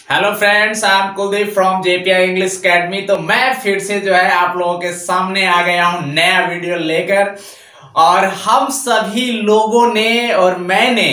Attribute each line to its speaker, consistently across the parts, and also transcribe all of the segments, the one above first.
Speaker 1: Hello friends, I am Kuldeep from JPI English academy. तो मैं फिर से जो है आप लोगों के सामने आ गया हूं नया वीडियो लेकर। और हम सभी लोगों ने और मैंने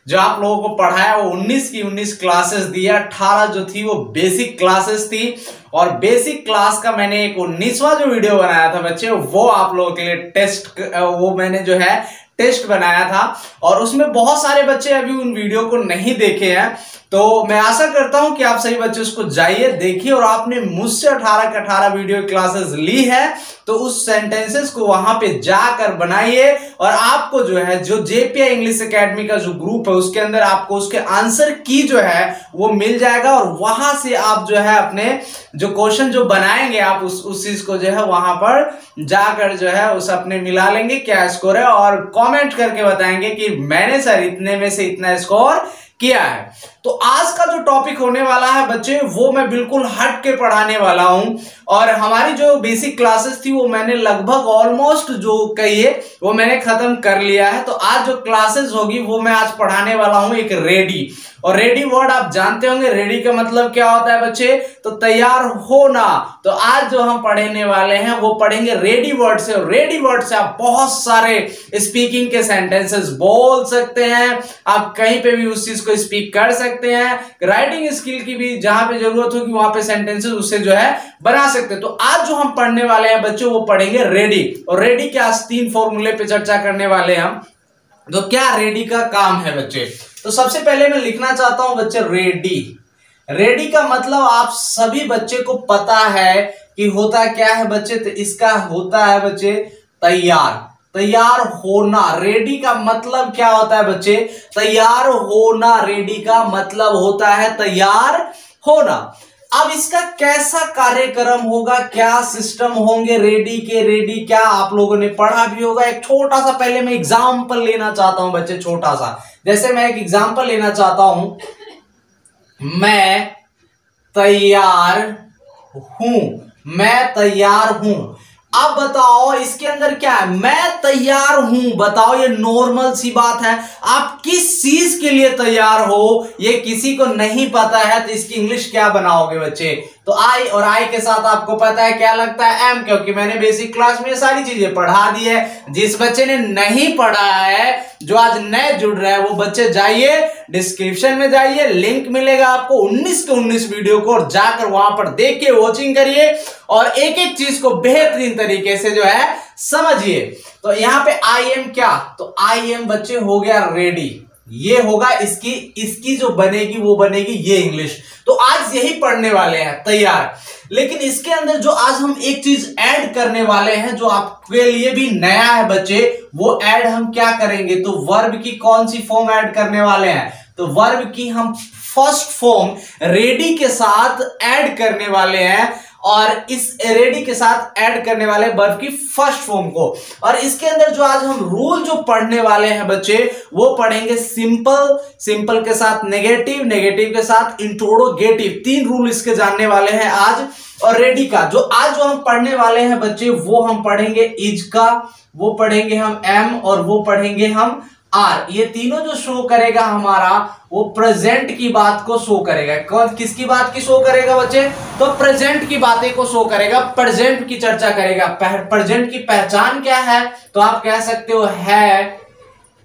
Speaker 1: जो आप लोगों को पढ़ाया वो 19 की 19 क्लासेस दिया। 18 जो थी वो बेसिक क्लासेस थी और बेसिक क्लास का मैंने एक 19वां जो वीडियो बनाया था बच्चे, वो आप लोगों के लिए वो मैंने जो है टेस्ट बनाया था। और उसमें बहुत सारे बच्चे अभी उन वीडियो को नहीं देखे हैं, तो मैं आशा करता हूं कि आप सही बच्चे उसको जाइए देखिए। और आपने मुझसे 18 के 18 वीडियो क्लासेस ली है तो उस सेंटेंसेस को वहां पे जाकर बनाइए। और आपको जो है जो जेपीआई इंग्लिश एकेडमी का जो ग्रुप है उसके अंदर आपको उसके आंसर की जो है वो मिल जाएगा। और वहां से आप जो है अपने जो क्वेश्चन जो बनाएंगे आप उस चीज को जो है वहां पर जाकर जो है उस अपने मिला लेंगे क्या स्कोर है, और कमेंट करके बताएंगे कि मैंने सर इतने में से इतना स्कोर किया है। तो आज का जो टॉपिक होने वाला है बच्चे वो मैं बिल्कुल हट के पढ़ाने वाला हूं। और हमारी जो बेसिक क्लासेस थी वो मैंने लगभग ऑलमोस्ट जो कहिए वो मैंने खत्म कर लिया है। तो आज जो क्लासेस होगी वो मैं आज पढ़ाने वाला हूं एक रेडी। और रेडी वर्ड आप जानते होंगे, रेडी का मतलब क्या होता है बच्चे, तो तैयार होना। तो आज जो हम पढ़ने वाले हैं वो पढ़ेंगे रेडी वर्ड से। और रेडी वर्ड से आप बहुत सारे स्पीकिंग के सेंटेंसेस बोल सकते हैं, आप कहीं पे भी उस चीज को स्पीक कर सकते हैं। राइटिंग स्किल की भी जहां पे जरूरत होगी वहां पे सेंटेंसेस उससे जो है बना सकते हैं। तो आज जो हम पढ़ने वाले हैं बच्चों वो पढ़ेंगे रेडी। और रेडी के आज 3 फॉर्मूले पे चर्चा करने वाले हैं हम। तो क्या रेडी का काम है बच्चे, तो सबसे पहले मैं लिखना चाहता हूं बच्चे रेडी। रेडी का मतलब आप सभी बच्चे को पता है कि होता क्या है बच्चे, तो इसका होता है बच्चे तैयार, तैयार होना। रेडी का मतलब क्या होता है बच्चे, तैयार होना। रेडी का मतलब होता है तैयार होना। अब इसका कैसा कार्यक्रम होगा, क्या सिस्टम होंगे रेडी के, रेडी क्या आप लोगों ने पढ़ा भी होगा। एक छोटा सा पहले मैं एग्जांपल लेना चाहता हूं बच्चे, छोटा सा। जैसे मैं एक एग्जांपल लेना चाहता हूं, मैं तैयार हूं, मैं तैयार हूं। अब बताओ इसके अंदर क्या है, मैं तैयार हूं। बताओ ये नॉर्मल सी बात है, आप किस चीज के लिए तैयार हो ये किसी को नहीं पता है, तो इसकी इंग्लिश क्या बनाओगे बच्चे, तो आई। और आई के साथ आपको पता है क्या लगता है, एम, क्योंकि मैंने बेसिक क्लास में ये सारी चीजें पढ़ा दी है। जिस बच्चे ने नहीं पढ़ा है, जो आज नए जुड़ रहे हैं, वो बच्चे जाइए डिस्क्रिप्शन में जाइए, लिंक मिलेगा आपको 19 के 19 वीडियो को, और जाकर वहां पर देखिए, वॉचिंग करिए और एक एक चीज को बेहतरीन तरीके से जो है समझिए। तो यहां पे आई एम क्या, तो आई एम बच्चे हो गया रेडी। ये होगा इसकी जो बनेगी वो बनेगी ये इंग्लिश। तो आज यही पढ़ने वाले हैं तैयार। लेकिन इसके अंदर जो आज हम एक चीज ऐड करने वाले हैं जो आपके लिए भी नया है बच्चे, वो ऐड हम क्या करेंगे, तो वर्ब की कौन सी फॉर्म ऐड करने वाले हैं, तो वर्ब की हम फर्स्ट फॉर्म रेडी के साथ ऐड करने वाले हैं। और इस रेडी के साथ ऐड करने वाले वर्ब की फर्स्ट फॉर्म को। और इसके अंदर जो आज हम रूल जो पढ़ने वाले हैं बच्चे वो पढ़ेंगे सिंपल, सिंपल के साथ नेगेटिव, नेगेटिव के साथ इंट्रोगेटिव। 3 रूल इसके जानने वाले हैं आज। और रेडी का जो आज जो हम पढ़ने वाले हैं बच्चे वो हम पढ़ेंगे इज का, वो पढ़ेंगे हम एम, और वो पढ़ेंगे हम आर। ये तीनों जो शो करेगा हमारा वो प्रेजेंट की बात को शो करेगा। कौन किसकी बात की शो करेगा बच्चे, तो प्रेजेंट की बातें को शो करेगा, प्रेजेंट की चर्चा करेगा। प्रेजेंट की पहचान क्या है, तो आप कह सकते हो है,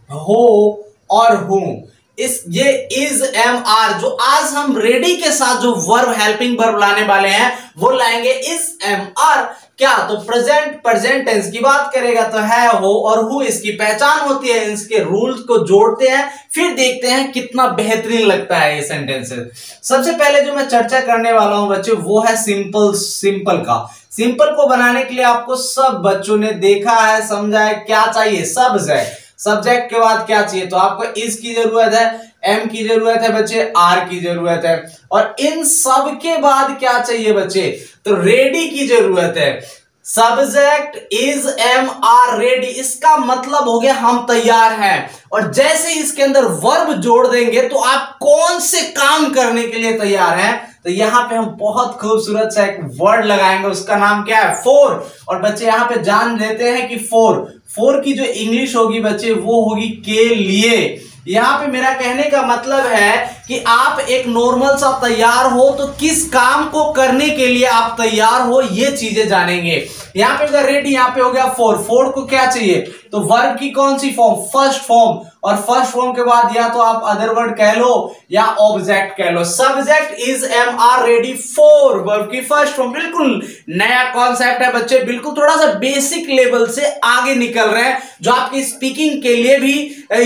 Speaker 1: हो और हूं। ये इज, एम, आर। जो आज हम रेडी के साथ जो वर्ब, हेल्पिंग वर्ब लाने वाले हैं वो लाएंगे इज, एम, आर। क्या, तो प्रेजेंट, प्रेजेंट टेंस की बात करेगा, तो है, हो और हु इसकी पहचान होती है। इसके रूल्स को जोड़ते हैं, फिर देखते हैं कितना बेहतरीन लगता है ये सेंटेंसेस। सबसे पहले जो मैं चर्चा करने वाला हूं बच्चे वो है सिंपल। सिंपल का, सिंपल को बनाने के लिए आपको सब बच्चों ने देखा है, समझा है, क्या चाहिए, सब्जेक्ट। सब्जेक्ट के बाद क्या चाहिए, तो आपको इस की जरूरत है, एम की जरूरत है बच्चे, आर की जरूरत है। और इन सब के बाद क्या चाहिए बच्चे, तो रेडी की जरूरत है। Subject is, am, are, ready. इसका मतलब हो गया हम तैयार हैं। और जैसे ही इसके अंदर वर्ब जोड़ देंगे तो आप कौन से काम करने के लिए तैयार हैं, तो यहां पे हम बहुत खूबसूरत सा एक वर्ड लगाएंगे, उसका नाम क्या है, फॉर। और बच्चे यहां पे जान लेते हैं कि फॉर की जो इंग्लिश होगी बच्चे वो होगी के लिए। यहाँ पे मेरा कहने का मतलब है कि आप एक नॉर्मल सा तैयार हो तो किस काम को करने के लिए आप तैयार हो, ये चीजें जानेंगे। यहाँ पे अगर रेडी, यहाँ पे हो गया फोर, फोर को क्या चाहिए, तो वर्ब की कौन सी फॉर्म, फर्स्ट फॉर्म, और फर्स्ट फॉर्म के बाद या तो आप अदर वर्ड कह लो या ऑब्जेक्ट कह लो। Subject is am are ready for verb की फर्स्ट फॉर्म। बिल्कुल नया कॉन्सेप्ट है बच्चे, बिल्कुल थोड़ा सा बेसिक लेवल से आगे निकल रहे हैं, जो आपकी स्पीकिंग के लिए भी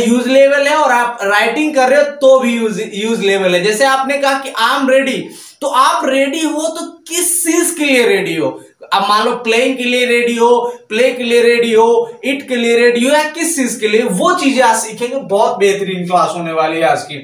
Speaker 1: यूज लेवल है और आप राइटिंग कर रहे हो तो भी यूज लेवल है। जैसे आपने कहा कि आई एम रेडी, तो आप रेडी हो तो किस चीज के लिए रेडी हो। अब मान लो प्लेइंग के लिए रेडी हो, प्ले के लिए रेडी हो, इट के लिए रेडी हो, या किस चीज के लिए, वो चीजें आज सीखेंगे। बहुत बेहतरीन क्लास होने वाली है आज की।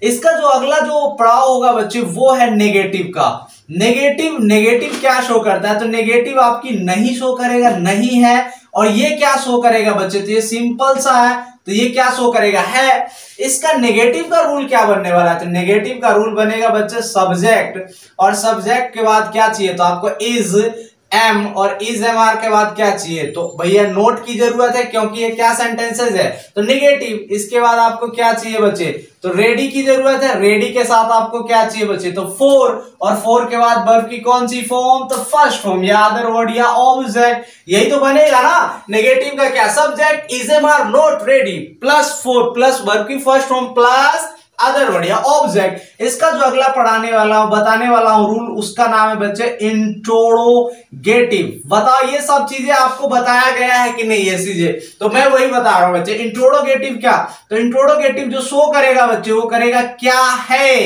Speaker 1: इसका जो अगला जो पड़ाव होगा बच्चे वो है नेगेटिव का। नेगेटिव, नेगेटिव क्या शो करता है, तो नेगेटिव आपकी नहीं शो करेगा, नहीं है। और ये क्या शो करेगा बच्चे, तो ये सिंपल सा है, तो ये क्या शो करेगा, है। इसका नेगेटिव का रूल क्या बनने वाला है, तो नेगेटिव का रूल बनेगा बच्चे सब्जेक्ट, और सब्जेक्ट के बाद क्या चाहिए, तो आपको इज एम, और इज एम आर के बाद क्या चाहिए, तो भैया नोट की जरूरत है, क्योंकि ये क्या सेंटेंसेस है, तो नेगेटिव। इसके बाद आपको क्या चाहिए बच्चे, तो रेडी की जरूरत है, रेडी के साथ आपको क्या चाहिए बच्चे, तो फोर, और फोर के बाद वर्ब की कौन सी फॉर्म, तो फर्स्ट फॉर्म, या अदर वर्ड या ऑब्जेक्ट, यही तो बनेगा ना। नेगेटिव का क्या, subject is am are not ready plus for plus verb की first form plus other word या ऑब्जेक्ट। इसका जो अगला पढ़ाने वाला हूं, बताने वाला हूं रूल, उसका नाम है बच्चे इंट्रोगेटिव। बताओ ये सब चीजें आपको बताया गया है कि नहीं, ये चीजें तो मैं वही बता रहा हूं बच्चे। इंट्रोगेटिव क्या, तो इंट्रोगेटिव जो शो करेगा बच्चे, वो करेगा क्या है,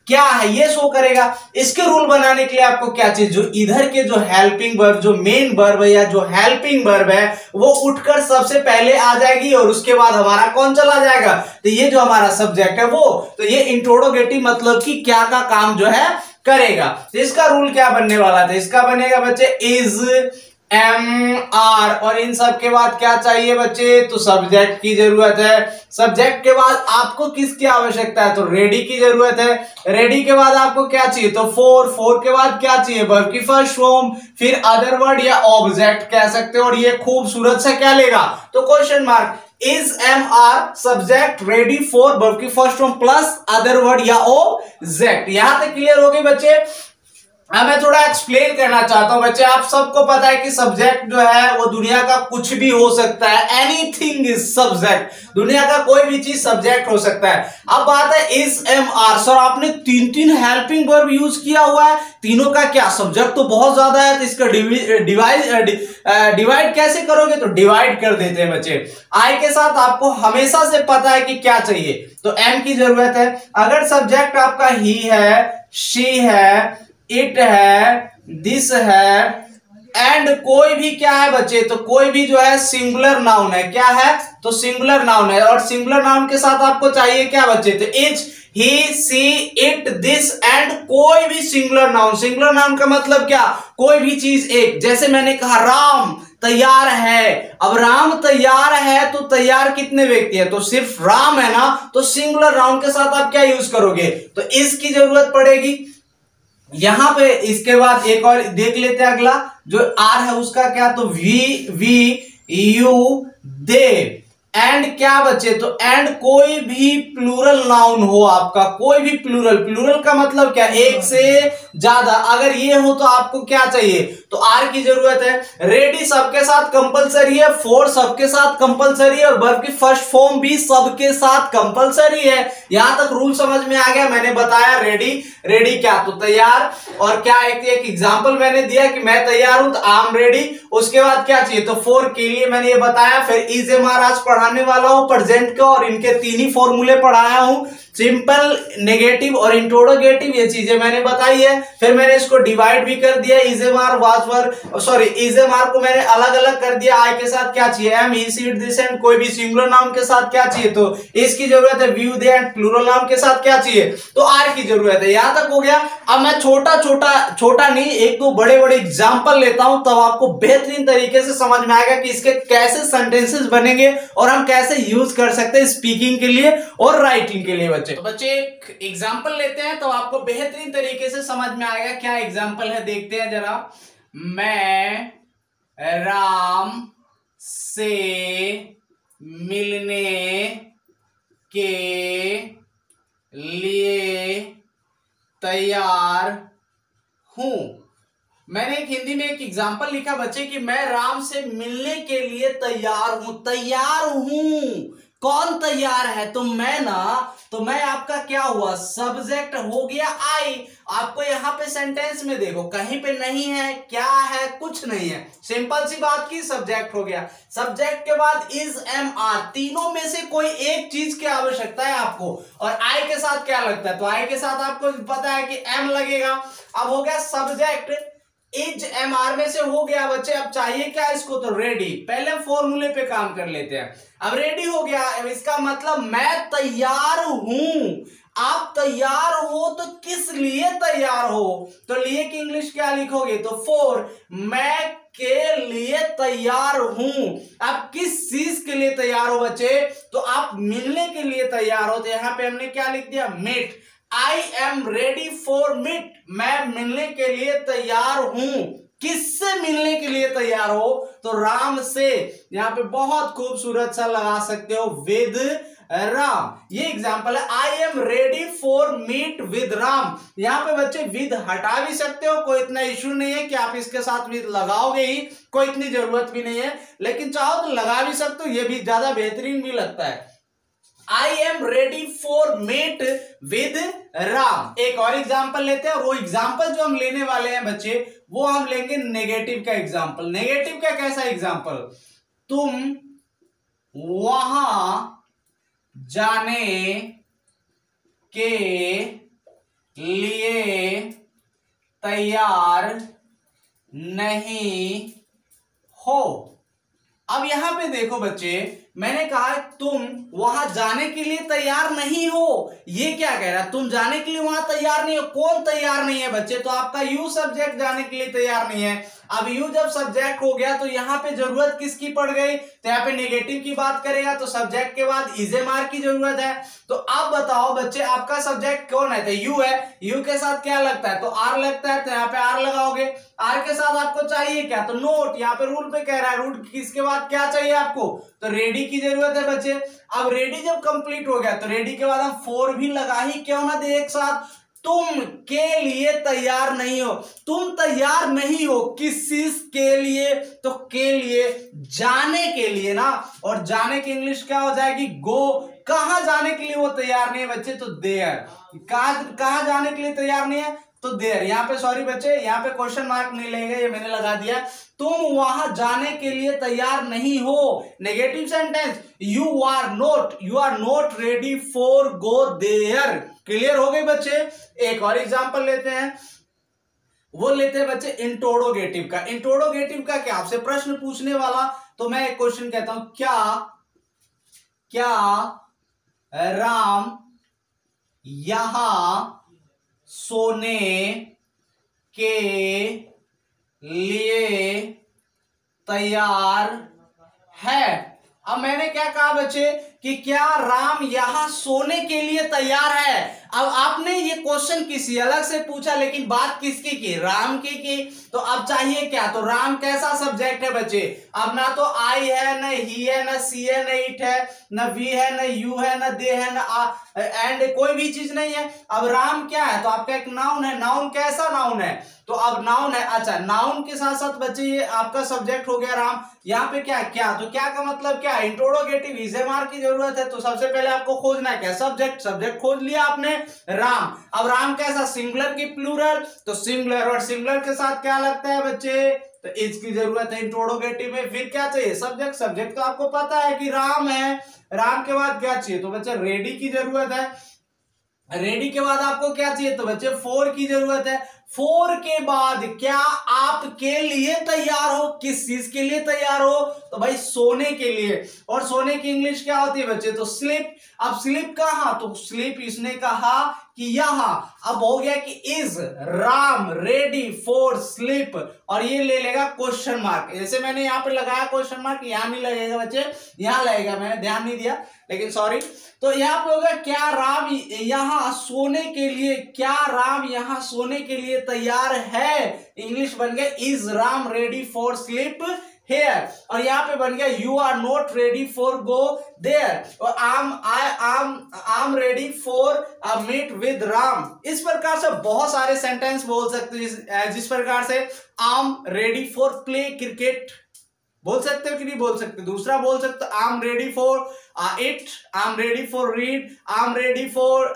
Speaker 1: क्या है ये शो करेगा। इसके रूल बनाने के लिए आपको क्या चाहिए, जो इधर के जो हेल्पिंग वर्ब, जो मेन वर्ब है या जो हेल्पिंग वर्ब है, वो उठकर सबसे पहले आ जाएगी, और उसके बाद हमारा कौन चला जाएगा, तो ये जो हमारा सब्जेक्ट है वो, तो ये इंट्रोगेटिव मतलब कि क्या का काम जो है करेगा। तो इसका रूल क्या बनने वाला था, इसका बनेगा बच्चे इज एम आर, और इन सब के बाद क्या चाहिए बच्चे, तो सब्जेक्ट की जरूरत है। सब्जेक्ट के बाद आपको किसकी आवश्यकता है, तो रेडी की जरूरत है। रेडी के बाद आपको क्या चाहिए, तो फोर, फोर के बाद क्या चाहिए, वर्ब की फर्स्ट फॉर्म, फिर अदर वर्ड या ऑब्जेक्ट कह सकते हो, और ये खूबसूरत से क्या लेगा, तो question mark, is am are subject ready for verb की first form plus other word या ऑब्जेक्ट। यहां तक क्लियर हो गई बच्चे। अब मैं थोड़ा एक्सप्लेन करना चाहता हूं बच्चे। आप सबको पता है कि सब्जेक्ट जो है वो दुनिया का कुछ भी हो सकता है, एनीथिंग इज सब्जेक्ट, दुनिया का कोई भी चीज सब्जेक्ट हो सकता है। अब बात है इज एम आर, सर आपने तीन तीन हेल्पिंग वर्ब यूज किया हुआ है, तीनों का क्या, सब्जेक्ट तो बहुत ज्यादा है, तो इसका डिवाइड कैसे करोगे, तो डिवाइड कर देते हैं बच्चे। आई के साथ आपको हमेशा से पता है कि क्या चाहिए, तो एम की जरूरत है। अगर सब्जेक्ट आपका ही है, शी है, इट है, दिस है, एंड कोई भी क्या है बच्चे, तो कोई भी जो है सिंगुलर नाउन है, क्या है, तो सिंगुलर नाउन है। और सिंगुलर नाउन के साथ आपको चाहिए क्या बच्चे, तो is, he, she, it, this, and कोई भी सिंगुलर नाउन। सिंगुलर नाउन का मतलब क्या, कोई भी चीज एक, जैसे मैंने कहा राम तैयार है, अब राम तैयार है तो तैयार कितने व्यक्ति है, तो सिर्फ राम है ना, तो सिंगुलर नाउन के साथ आप क्या यूज करोगे, तो इसकी जरूरत पड़ेगी यहां पे। इसके बाद एक और देख लेते हैं, अगला जो आर है उसका क्या, तो वी यू दे, एंड क्या बच्चे, तो एंड कोई भी प्लूरल नाउन हो आपका, कोई भी प्लूरल, प्लूरल का मतलब क्या, एक से ज्यादा, अगर ये हो तो आपको क्या चाहिए, तो आर की जरूरत है। रेडी सबके साथ कंपलसरी है, फोर सबके साथ कंपलसरी है, और वर्ब की फर्स्ट फॉर्म भी सबके साथ कंपलसरी है। यहां तक रूल समझ में आ गया। मैंने बताया रेडी, रेडी क्या, तो तैयार, और क्या एक एग्जांपल मैंने दिया कि मैं तैयार हूं, तो आई एम रेडी। उसके बाद क्या चाहिए, तो फोर के लिए मैंने ये बताया। फिर इज एम आर आज पढ़ाने वाला हूं प्रेजेंट का, और इनके तीन ही फॉर्मूले पढ़ाया हूं, सिंपल, नेगेटिव और इंट्रोगेटिव, ये चीजें मैंने बताई है। फिर मैंने इसको डिवाइड भी कर दिया, is am are was were, sorry is am are को मैंने अलग अलग कर दिया। आई के साथ क्या चाहिए, am, he, she, it, this, and कोई भी सिंगुलर नाउन के साथ क्या चाहिए, तो इसकी जरूरत है। We you, they, and plural noun के साथ क्या चाहिए, तो आर की जरूरत है। यहां तक हो गया। अब मैं छोटा नहीं, एक दो बड़े बड़े एग्जाम्पल लेता हूं, तब आपको बेहतरीन तरीके से समझ में आएगा कि इसके कैसे सेंटेंसेस बनेंगे और हम कैसे यूज कर सकते हैं स्पीकिंग के लिए और राइटिंग के लिए बच्चे। तो बच्चे एक एग्जाम्पल लेते हैं तो आपको बेहतरीन तरीके से समझ में आएगा। क्या एग्जाम्पल है देखते हैं जरा। मैं राम से मिलने के लिए तैयार हूं। मैंने एक हिंदी में एक एग्जाम्पल लिखा बच्चे कि मैं राम से मिलने के लिए तैयार हूं। तैयार हूं, कौन तैयार है? तो मैं ना, तो मैं आपका क्या हुआ? सब्जेक्ट हो गया आई। आपको यहां पे सेंटेंस में देखो, कहीं पे नहीं है, क्या है, कुछ नहीं है, सिंपल सी बात की सब्जेक्ट हो गया। सब्जेक्ट के बाद इज, एम, आर, तीनों में से कोई एक चीज की आवश्यकता है आपको। और आई के साथ क्या लगता है? तो आई के साथ आपको पता है कि एम लगेगा। अब हो गया सब्जेक्ट, इज, एम, आर में से हो गया बच्चे। अब चाहिए क्या इसको? तो रेडी। पहले फॉर्मूले पे काम कर लेते हैं। अब रेडी हो गया, अब इसका मतलब मैं तैयार हूं। आप तैयार हो तो किस लिए तैयार हो? तो लिए की इंग्लिश क्या लिखोगे? तो फॉर, मैं के लिए तैयार हूं। आप किस चीज के लिए तैयार हो बच्चे? तो आप मिलने के लिए तैयार हो। तो यहां पे हमने क्या लिख दिया? Meet. I am ready for meet. मैं मिलने के लिए तैयार हूं। किससे मिलने के लिए तैयार हो? तो राम से। यहां पे बहुत खूबसूरत सा लगा सकते हो, विद राम। ये एग्जांपल है, आई am ready for meet with Ram. यहां पे बच्चे विद हटा भी सकते हो, कोई इतना इश्यू नहीं है कि आप इसके साथ विद लगाओगे ही, कोई इतनी जरूरत भी नहीं है। लेकिन चाहो तो लगा भी सकते हो, ये भी ज्यादा बेहतरीन भी लगता है। आई am ready for meet with Ram. एक और एग्जाम्पल लेते हैं, और वो एग्जाम्पल जो हम लेने वाले हैं बच्चे, वो हम लेंगे नेगेटिव का एग्जाम्पल। नेगेटिव का कैसा एग्जाम्पल? तुम वहां जाने के लिए तैयार नहीं हो। अब यहां पे देखो बच्चे, मैंने कहा तुम वहां जाने के लिए तैयार नहीं हो। ये क्या कह रहा है? तुम जाने के लिए वहां तैयार नहीं हो। कौन तैयार नहीं है बच्चे? तो आपका यू सब्जेक्ट जाने के लिए तैयार नहीं है। अब यू जब सब्जेक्ट हो गया तो यहां पे जरूरत किसकी पड़ गई? तो यहां पे नेगेटिव की बात करेगा तो सब्जेक्ट के बाद इज, एम, आर की जरूरत है। तो आप बताओ बच्चे, आपका सब्जेक्ट कौन है? तो यू है। यू के साथ क्या लगता है? तो आर लगता है। तो यहाँ पे आर लगाओगे। आर के साथ आपको चाहिए क्या? तो नोट। यहाँ पे रूल पे कह रहा है, रूल किसके बाद क्या चाहिए आपको? तो रेडी की जरूरत है बच्चे। अब रेडी जब कंप्लीट हो गया तो रेडी के बाद हम फॉर भी लगा ही क्यों ना दे एक साथ। तुम के लिए तैयार नहीं हो। तुम तैयार नहीं हो किस चीज के लिए? तो के लिए, जाने के लिए ना। और जाने की इंग्लिश क्या हो जाएगी? गो। कहां जाने के लिए वो तैयार नहीं है बच्चे? तो देयर। कहां जाने के लिए तैयार नहीं है? तो देयर। यहां पे सॉरी बच्चे, यहां पे क्वेश्चन मार्क नहीं लगेगा, ये मैंने लगा दिया। तुम वहां जाने के लिए तैयार नहीं हो। Negative sentence, you are not ready for go there. Clear हो गई बच्चे? एक और एग्जांपल लेते हैं, वो लेते हैं बच्चे इंटरोगेटिव का। इंटरोगेटिव का क्या? आपसे प्रश्न पूछने वाला। तो मैं एक क्वेश्चन कहता हूं, क्या राम यहां सोने के लिए तैयार है? अब मैंने क्या कहा बच्चे कि क्या राम यहां सोने के लिए तैयार है। अब आपने ये क्वेश्चन किसी अलग से पूछा, लेकिन बात किसकी की? राम की। तो अब चाहिए क्या? तो राम कैसा सब्जेक्ट है बच्चे? अब ना तो आई है, न ही है, न सी है, न इट है, न वी है, न यू है, न दे है, न एंड कोई भी चीज नहीं है। अब राम क्या है? तो आपका एक नाउन है। नाउन कैसा नाउन है? तो अब नाउन है। अच्छा, नाउन के साथ साथ बच्चे ये आपका सब्जेक्ट हो गया राम। यहाँ पे क्या? तो क्या का मतलब क्या? इंट्रोगेटिव, इज, एम, आर की जरूरत है। तो सबसे पहले आपको खोजना है क्या? सब्जेक्ट खोज लिया आपने, राम। अब राम कैसा? सिंगुलर की प्लूरल। तो सिंगुलर, और सिंगुलर के साथ क्या लगता है बच्चे? तो इज की जरूरत है इंट्रोगेटिव में। फिर क्या चाहिए? सब्जेक्ट तो आपको पता है कि राम है। राम के बाद क्या चाहिए? तो बच्चे रेडी की जरूरत है। रेडी के बाद आपको क्या चाहिए? तो बच्चे फॉर की जरूरत है। फॉर के बाद क्या आपके लिए तैयार हो? किस चीज के लिए तैयार हो? तो भाई सोने के लिए। और सोने की इंग्लिश क्या होती है बच्चे? तो स्लीप। अब स्लीप कहां? तो स्लीप इसने कहा कि यहां। अब हो गया कि is Ram ready for sleep, और ये ले लेगा क्वेश्चन मार्क। जैसे मैंने यहां पे लगाया क्वेश्चन मार्क, यहां नहीं लगेगा बच्चे, यहां लगेगा। मैंने ध्यान नहीं दिया, लेकिन सॉरी। तो यहां पे होगा क्या राम यहां सोने के लिए, क्या राम यहां सोने के लिए तैयार है? इंग्लिश बन गया is Ram ready for sleep here, और यहाँ पे बन गया you are not ready for go there, और I am ready for a meet with Ram. इस प्रकार से बहुत सारे सेंटेंस बोल सकते हो, जिस प्रकार से आई am ready for play cricket बोल सकते हो कि नहीं बोल सकते। दूसरा बोल सकते हो आई am ready for it, I am ready for read, I am ready for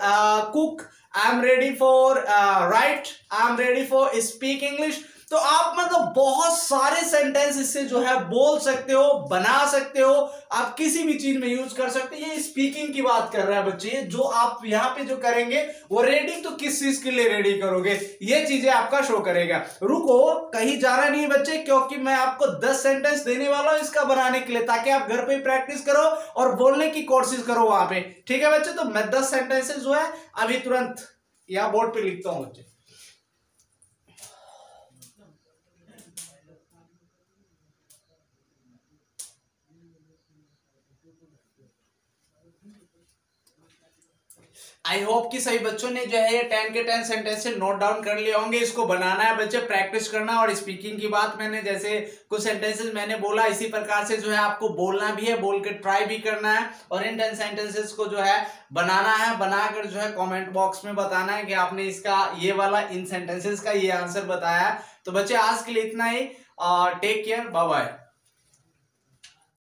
Speaker 1: cook, I am ready for right, I am ready for speak English. तो आप मतलब बहुत सारे सेंटेंस इससे जो है बोल सकते हो, बना सकते हो, आप किसी भी चीज में यूज कर सकते हो। ये स्पीकिंग की बात कर रहा है बच्चे, जो आप यहाँ पे जो करेंगे वो रेडी तो किस चीज के लिए रेडी करोगे, ये चीजें आपका शो करेगा। रुको, कहीं जाना नहीं है बच्चे, क्योंकि मैं आपको 10 सेंटेंस देने वाला हूं इसका बनाने के लिए, ताकि आप घर पे प्रैक्टिस करो और बोलने की कोशिश करो वहां पे। ठीक है बच्चे, तो मैं 10 सेंटेंसेस जो है अभी तुरंत यहाँ बोर्ड पे लिखता हूं बच्चे। आई होप कि सभी बच्चों ने जो है ये 10 के 10 सेंटेंस से नोट डाउन कर लिए होंगे। इसको बनाना है बच्चे, प्रैक्टिस करना। और स्पीकिंग की बात मैंने जैसे कुछ सेंटेंसेस मैंने बोला, इसी प्रकार से जो है आपको बोलना भी है, बोल के ट्राई भी करना है, और इन 10 सेंटेंसेस को जो है बनाना है। बनाकर जो है कॉमेंट बॉक्स में बताना है कि आपने इसका ये वाला इन सेंटेंसेस का ये आंसर बताया। तो बच्चे आज के लिए इतना ही, टेक केयर, बाय बाय।